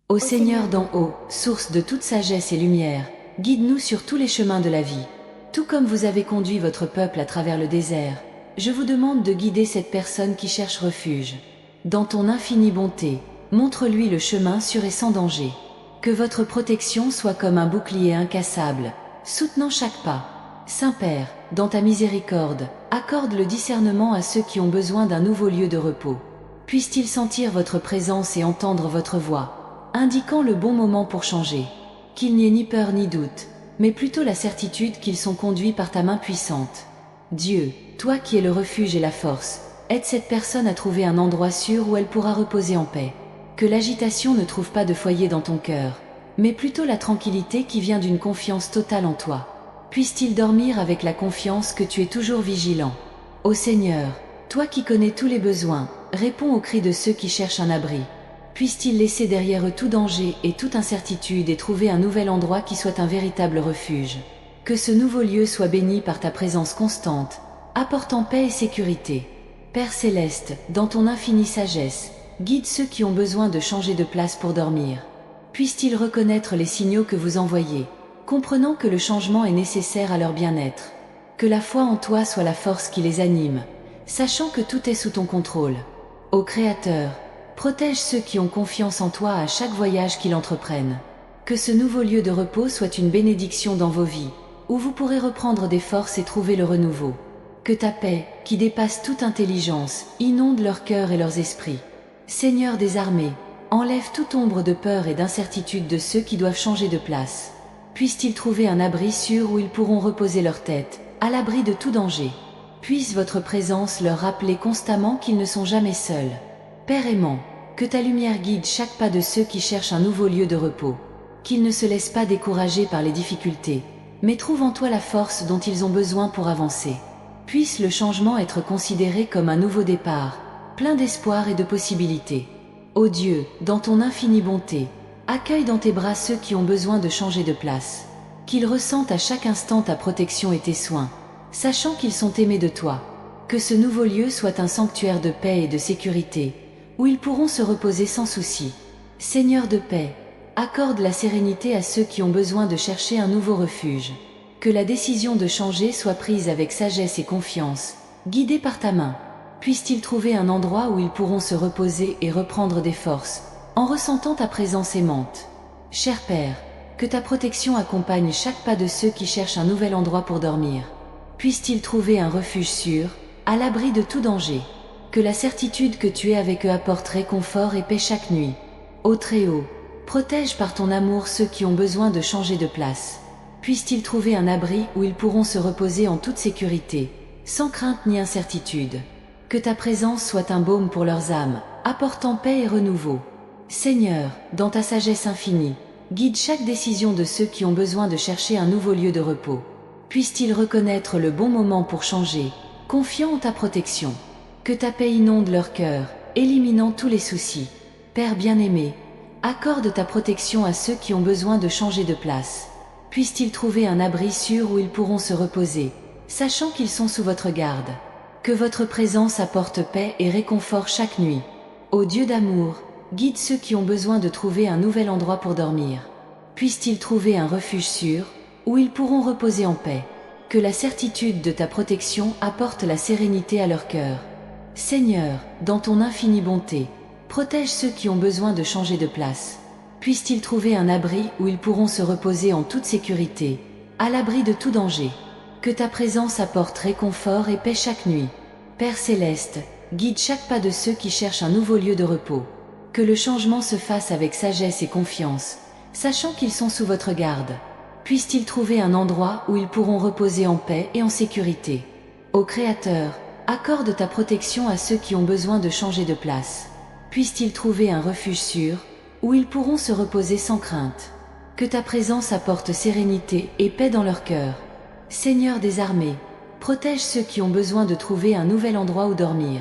Ô Seigneur d'en haut, source de toute sagesse et lumière, guide-nous sur tous les chemins de la vie. Tout comme vous avez conduit votre peuple à travers le désert, je vous demande de guider cette personne qui cherche refuge. Dans ton infinie bonté, montre-lui le chemin sûr et sans danger. Que votre protection soit comme un bouclier incassable, soutenant chaque pas. Saint-Père, dans ta miséricorde, accorde le discernement à ceux qui ont besoin d'un nouveau lieu de repos. Puissent-ils sentir votre présence et entendre votre voix, indiquant le bon moment pour changer. Qu'il n'y ait ni peur ni doute, mais plutôt la certitude qu'ils sont conduits par ta main puissante. Dieu, toi qui es le refuge et la force, aide cette personne à trouver un endroit sûr où elle pourra reposer en paix. Que l'agitation ne trouve pas de foyer dans ton cœur, mais plutôt la tranquillité qui vient d'une confiance totale en toi. Puisse-t-il dormir avec la confiance que tu es toujours vigilant. Ô Seigneur, toi qui connais tous les besoins, réponds aux cris de ceux qui cherchent un abri. Puisse-t-il laisser derrière eux tout danger et toute incertitude et trouver un nouvel endroit qui soit un véritable refuge. Que ce nouveau lieu soit béni par ta présence constante, apportant paix et sécurité. Père céleste, dans ton infinie sagesse, guide ceux qui ont besoin de changer de place pour dormir. Puissent-ils reconnaître les signaux que vous envoyez, comprenant que le changement est nécessaire à leur bien-être. Que la foi en toi soit la force qui les anime, sachant que tout est sous ton contrôle. Ô Créateur, protège ceux qui ont confiance en toi à chaque voyage qu'ils entreprennent. Que ce nouveau lieu de repos soit une bénédiction dans vos vies, où vous pourrez reprendre des forces et trouver le renouveau. Que ta paix, qui dépasse toute intelligence, inonde leurs cœurs et leurs esprits. Seigneur des armées, enlève toute ombre de peur et d'incertitude de ceux qui doivent changer de place. Puissent-ils trouver un abri sûr où ils pourront reposer leur tête, à l'abri de tout danger. Puisse votre présence leur rappeler constamment qu'ils ne sont jamais seuls. Père aimant, que ta lumière guide chaque pas de ceux qui cherchent un nouveau lieu de repos. Qu'ils ne se laissent pas décourager par les difficultés, mais trouvent en toi la force dont ils ont besoin pour avancer. Puisse le changement être considéré comme un nouveau départ, plein d'espoir et de possibilités. Ô Dieu, dans ton infinie bonté, accueille dans tes bras ceux qui ont besoin de changer de place. Qu'ils ressentent à chaque instant ta protection et tes soins, sachant qu'ils sont aimés de toi. Que ce nouveau lieu soit un sanctuaire de paix et de sécurité, où ils pourront se reposer sans souci. Seigneur de paix, accorde la sérénité à ceux qui ont besoin de chercher un nouveau refuge. Que la décision de changer soit prise avec sagesse et confiance, guidée par ta main. Puissent-ils trouver un endroit où ils pourront se reposer et reprendre des forces, en ressentant ta présence aimante. Cher Père, que ta protection accompagne chaque pas de ceux qui cherchent un nouvel endroit pour dormir. Puissent-ils trouver un refuge sûr, à l'abri de tout danger. Que la certitude que tu es avec eux apporte réconfort et paix chaque nuit. Ô Très-Haut, protège par ton amour ceux qui ont besoin de changer de place. Puissent-ils trouver un abri où ils pourront se reposer en toute sécurité, sans crainte ni incertitude. Que ta présence soit un baume pour leurs âmes, apportant paix et renouveau. Seigneur, dans ta sagesse infinie, guide chaque décision de ceux qui ont besoin de chercher un nouveau lieu de repos. Puissent-ils reconnaître le bon moment pour changer, confiant en ta protection. Que ta paix inonde leur cœur, éliminant tous les soucis. Père bien-aimé, accorde ta protection à ceux qui ont besoin de changer de place. Puissent-ils trouver un abri sûr où ils pourront se reposer, sachant qu'ils sont sous votre garde. Que votre présence apporte paix et réconfort chaque nuit. Ô Dieu d'amour, guide ceux qui ont besoin de trouver un nouvel endroit pour dormir. Puissent-ils trouver un refuge sûr, où ils pourront reposer en paix. Que la certitude de ta protection apporte la sérénité à leur cœur. Seigneur, dans ton infinie bonté, protège ceux qui ont besoin de changer de place. Puissent-ils trouver un abri où ils pourront se reposer en toute sécurité, à l'abri de tout danger. Que ta présence apporte réconfort et paix chaque nuit. Père céleste, guide chaque pas de ceux qui cherchent un nouveau lieu de repos. Que le changement se fasse avec sagesse et confiance, sachant qu'ils sont sous votre garde. Puissent-ils trouver un endroit où ils pourront reposer en paix et en sécurité. Ô Créateur, accorde ta protection à ceux qui ont besoin de changer de place. Puissent-ils trouver un refuge sûr, où ils pourront se reposer sans crainte. Que ta présence apporte sérénité et paix dans leur cœur. Seigneur des armées, protège ceux qui ont besoin de trouver un nouvel endroit où dormir.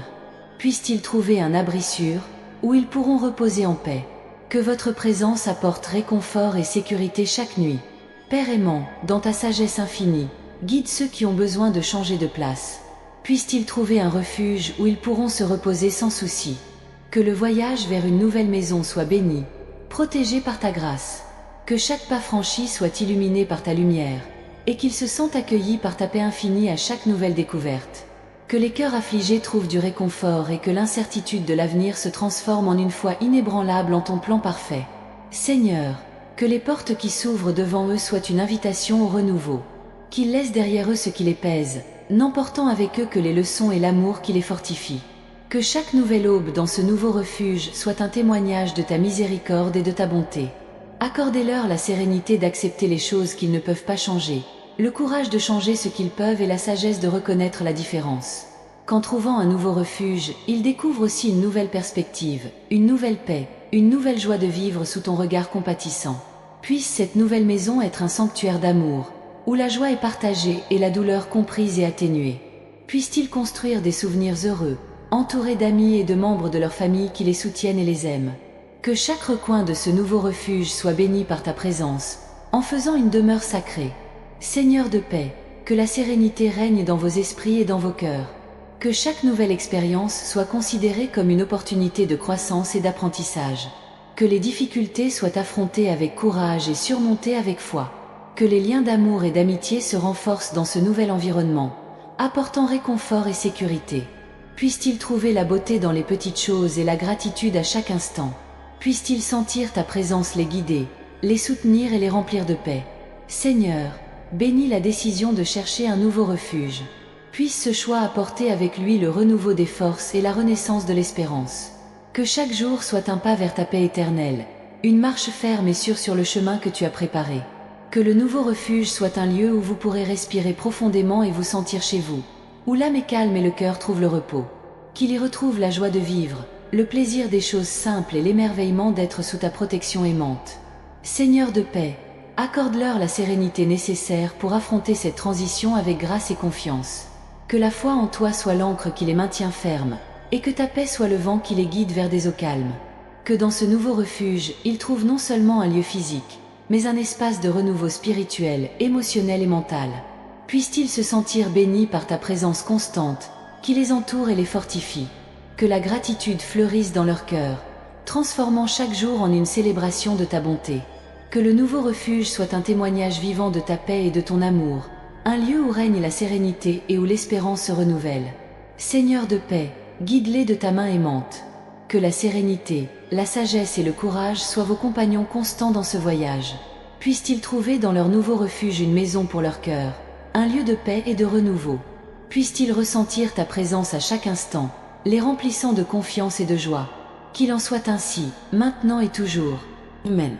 Puissent-ils trouver un abri sûr, où ils pourront reposer en paix. Que votre présence apporte réconfort et sécurité chaque nuit. Père aimant, dans ta sagesse infinie, guide ceux qui ont besoin de changer de place. Puissent-ils trouver un refuge où ils pourront se reposer sans souci. Que le voyage vers une nouvelle maison soit béni, protégés par ta grâce. Que chaque pas franchi soit illuminé par ta lumière, et qu'ils se sentent accueillis par ta paix infinie à chaque nouvelle découverte. Que les cœurs affligés trouvent du réconfort et que l'incertitude de l'avenir se transforme en une foi inébranlable en ton plan parfait. Seigneur, que les portes qui s'ouvrent devant eux soient une invitation au renouveau. Qu'ils laissent derrière eux ce qui les pèse, n'emportant avec eux que les leçons et l'amour qui les fortifient. Que chaque nouvelle aube dans ce nouveau refuge soit un témoignage de ta miséricorde et de ta bonté. Accordez-leur la sérénité d'accepter les choses qu'ils ne peuvent pas changer, le courage de changer ce qu'ils peuvent et la sagesse de reconnaître la différence. Qu'en trouvant un nouveau refuge, ils découvrent aussi une nouvelle perspective, une nouvelle paix, une nouvelle joie de vivre sous ton regard compatissant. Puisse cette nouvelle maison être un sanctuaire d'amour, où la joie est partagée et la douleur comprise et atténuée. Puisse-t-il construire des souvenirs heureux, entourés d'amis et de membres de leur famille qui les soutiennent et les aiment. Que chaque recoin de ce nouveau refuge soit béni par ta présence, en faisant une demeure sacrée. Seigneur de paix, que la sérénité règne dans vos esprits et dans vos cœurs. Que chaque nouvelle expérience soit considérée comme une opportunité de croissance et d'apprentissage. Que les difficultés soient affrontées avec courage et surmontées avec foi. Que les liens d'amour et d'amitié se renforcent dans ce nouvel environnement, apportant réconfort et sécurité. Puisse-t-il trouver la beauté dans les petites choses et la gratitude à chaque instant. Puisse-t-il sentir ta présence les guider, les soutenir et les remplir de paix. Seigneur, bénis la décision de chercher un nouveau refuge. Puisse ce choix apporter avec lui le renouveau des forces et la renaissance de l'espérance. Que chaque jour soit un pas vers ta paix éternelle, une marche ferme et sûre sur le chemin que tu as préparé. Que le nouveau refuge soit un lieu où vous pourrez respirer profondément et vous sentir chez vous, où l'âme est calme et le cœur trouve le repos. Qu'il y retrouve la joie de vivre, le plaisir des choses simples et l'émerveillement d'être sous ta protection aimante. Seigneur de paix, accorde-leur la sérénité nécessaire pour affronter cette transition avec grâce et confiance. Que la foi en toi soit l'encre qui les maintient fermes, et que ta paix soit le vent qui les guide vers des eaux calmes. Que dans ce nouveau refuge, ils trouvent non seulement un lieu physique, mais un espace de renouveau spirituel, émotionnel et mental. Puissent-ils se sentir bénis par ta présence constante, qui les entoure et les fortifie. Que la gratitude fleurisse dans leur cœur, transformant chaque jour en une célébration de ta bonté. Que le nouveau refuge soit un témoignage vivant de ta paix et de ton amour, un lieu où règne la sérénité et où l'espérance se renouvelle. Seigneur de paix, guide-les de ta main aimante. Que la sérénité, la sagesse et le courage soient vos compagnons constants dans ce voyage. Puissent-ils trouver dans leur nouveau refuge une maison pour leur cœur, un lieu de paix et de renouveau. Puissent-ils ressentir ta présence à chaque instant, les remplissant de confiance et de joie. Qu'il en soit ainsi, maintenant et toujours. Amen.